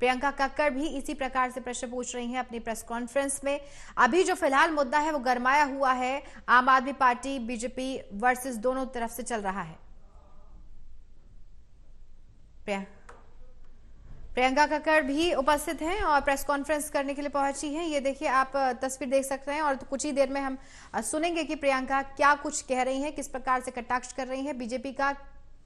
प्रियंका कक्कड़ भी इसी प्रकार से प्रश्न पूछ रही हैं अपनी प्रेस कॉन्फ्रेंस में। अभी जो फिलहाल मुद्दा है वो गरमाया हुआ है, आम आदमी पार्टी बीजेपी वर्सेस दोनों तरफ से चल रहा है। प्रियंका कक्कड़ भी उपस्थित हैं और प्रेस कॉन्फ्रेंस करने के लिए पहुंची हैं। ये देखिए, आप तस्वीर देख सकते हैं और कुछ ही देर में हम सुनेंगे कि प्रियंका क्या कुछ कह रही हैं, किस प्रकार से कटाक्ष कर रही हैं, बीजेपी का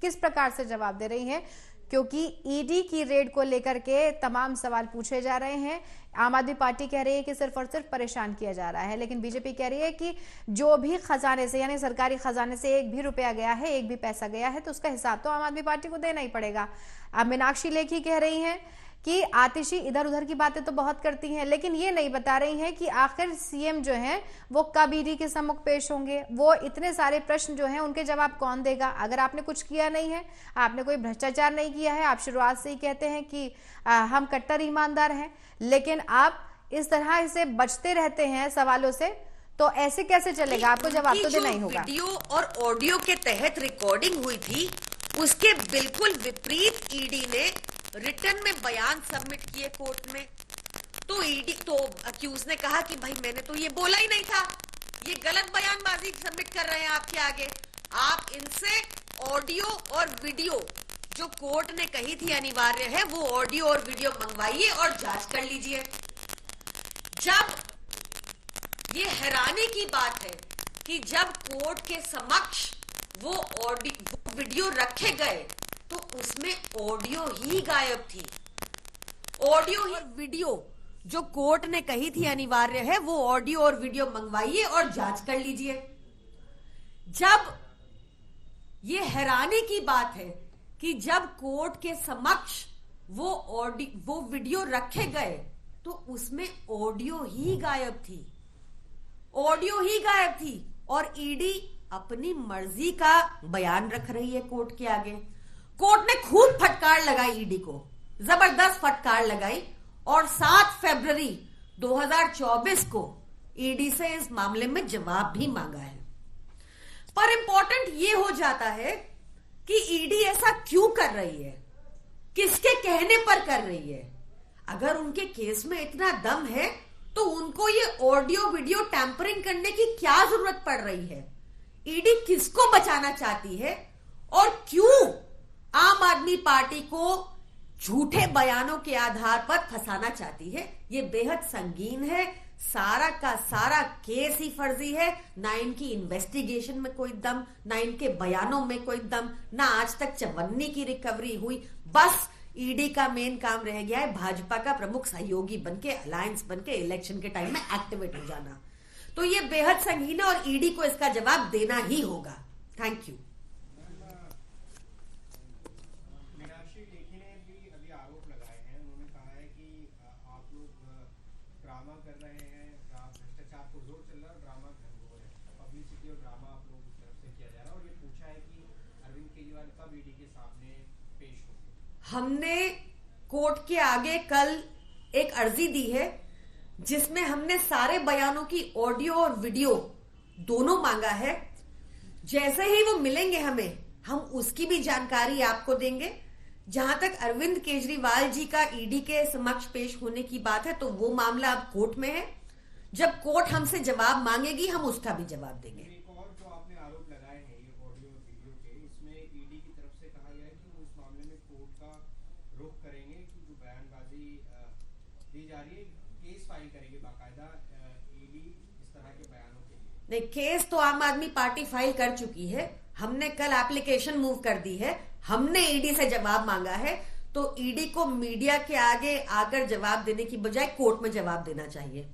किस प्रकार से जवाब दे रही हैं, क्योंकि ईडी की रेड को लेकर के तमाम सवाल पूछे जा रहे हैं। आम आदमी पार्टी कह रही है कि सिर्फ और सिर्फ परेशान किया जा रहा है, लेकिन बीजेपी कह रही है कि जो भी खजाने से यानी सरकारी खजाने से एक भी रुपया गया है, एक भी पैसा गया है, तो उसका हिसाब तो आम आदमी पार्टी को देना ही पड़ेगा। अब मीनाक्षी लेखी कह रही हैं कि आतिशी इधर उधर की बातें तो बहुत करती हैं, लेकिन ये नहीं बता रही हैं कि आखिर सीएम जो हैं वो कब ईडी के सम्मुख पेश होंगे। वो इतने सारे प्रश्न जो हैं उनके जवाब कौन देगा। अगर आपने कुछ किया नहीं है, आपने कोई भ्रष्टाचार नहीं किया है, आप शुरुआत से ही कहते हैं कि हम कट्टर ईमानदार हैं, लेकिन आप इस तरह से बचते रहते हैं सवालों से, तो ऐसे कैसे चलेगा? आपको जवाब तो देना ही होगा। वीडियो और ऑडियो के तहत रिकॉर्डिंग हुई थी, उसके बिल्कुल विपरीत ईडी ने रिटर्न में बयान सबमिट किए कोर्ट में। तो ईडी तो अक्यूज ने कहा कि भाई मैंने तो ये बोला ही नहीं था, ये गलत बयानबाजी सबमिट कर रहे हैं आपके आगे। आप इनसे ऑडियो और वीडियो जो कोर्ट ने कही थी अनिवार्य है, वो ऑडियो और वीडियो मंगवाइए और जांच कर लीजिए। जब ये हैरानी की बात है कि जब कोर्ट के समक्ष वो ऑडियो वीडियो रखे गए तो उसमें ऑडियो ही गायब थी। ऑडियो और वीडियो जो कोर्ट ने कही थी अनिवार्य है, वो ऑडियो और वीडियो मंगवाइए और जांच कर लीजिए। जब ये हैरानी की बात है कि जब कोर्ट के समक्ष वो वीडियो रखे गए तो उसमें ऑडियो ही गायब थी। ऑडियो ही गायब थी और ईडी अपनी मर्जी का बयान रख रही है कोर्ट के आगे। कोर्ट ने खूब फटकार लगाई ईडी को, जबरदस्त फटकार लगाई और 7 फरवरी 2024 को ईडी से इस मामले में जवाब भी मांगा है। पर इंपॉर्टेंट ये हो जाता है कि ईडी ऐसा क्यों कर रही है, किसके कहने पर कर रही है। अगर उनके केस में इतना दम है तो उनको ये ऑडियो वीडियो टैंपरिंग करने की क्या जरूरत पड़ रही है। ईडी किसको बचाना चाहती है और क्यों आम आदमी पार्टी को झूठे बयानों के आधार पर फंसाना चाहती है, ये बेहद संगीन है। सारा का सारा केस ही फर्जी है। ना इनकी इन्वेस्टिगेशन में कोई दम, ना इनके बयानों में कोई दम, ना आज तक चवन्नी की रिकवरी हुई। बस ईडी का मेन काम रह गया है भाजपा का प्रमुख सहयोगी बनके, अलायंस बनके इलेक्शन के टाइम में एक्टिवेट हो जाना। तो ये बेहद संगीन है और ईडी को इसका जवाब देना ही होगा। Thank you. मीनाक्षी लेखी ने भी अभी आरोप लगाए हैं। उन्होंने कहा है कि आप लोग ड्रामा कर रहे हैं, भ्रष्टाचार को जोर चल रहा है, ड्रामा घनघोर है, पब्लिसिटी और ड्रामा आप लोगों की तरफ से किया जा रहा है। और ये पूछा है कि अरविंद केजरीवाल कब ईडी के सामने पेश होंगे। हमने कोर्ट के आगे कल एक अर्जी दी है जिसमें हमने सारे बयानों की ऑडियो और वीडियो दोनों मांगा है। जैसे ही वो मिलेंगे हमें, हम उसकी भी जानकारी आपको देंगे। जहां तक अरविंद केजरीवाल जी का ईडी के समक्ष पेश होने की बात है, तो वो मामला अब कोर्ट में है। जब कोर्ट हमसे जवाब मांगेगी, हम उसका भी जवाब देंगे। एक और जो आपने आरोप लगाए हैं ये ऑडियो और वीडियो के, इसमें ईडी की तरफ से कहा गया है कि वो इस मामले में कोर्ट का रुख करेंगे कि जो बयानबाजी दी जा रही है, केस फाइल करेंगे बाकायदा ईडी इस तरह के बयानों के लिए। नहीं, केस तो आम आदमी पार्टी फाइल कर चुकी है। हमने कल एप्लीकेशन मूव कर दी है। हमने ईडी से जवाब मांगा है, तो ईडी को मीडिया के आगे आकर जवाब देने की बजाय कोर्ट में जवाब देना चाहिए।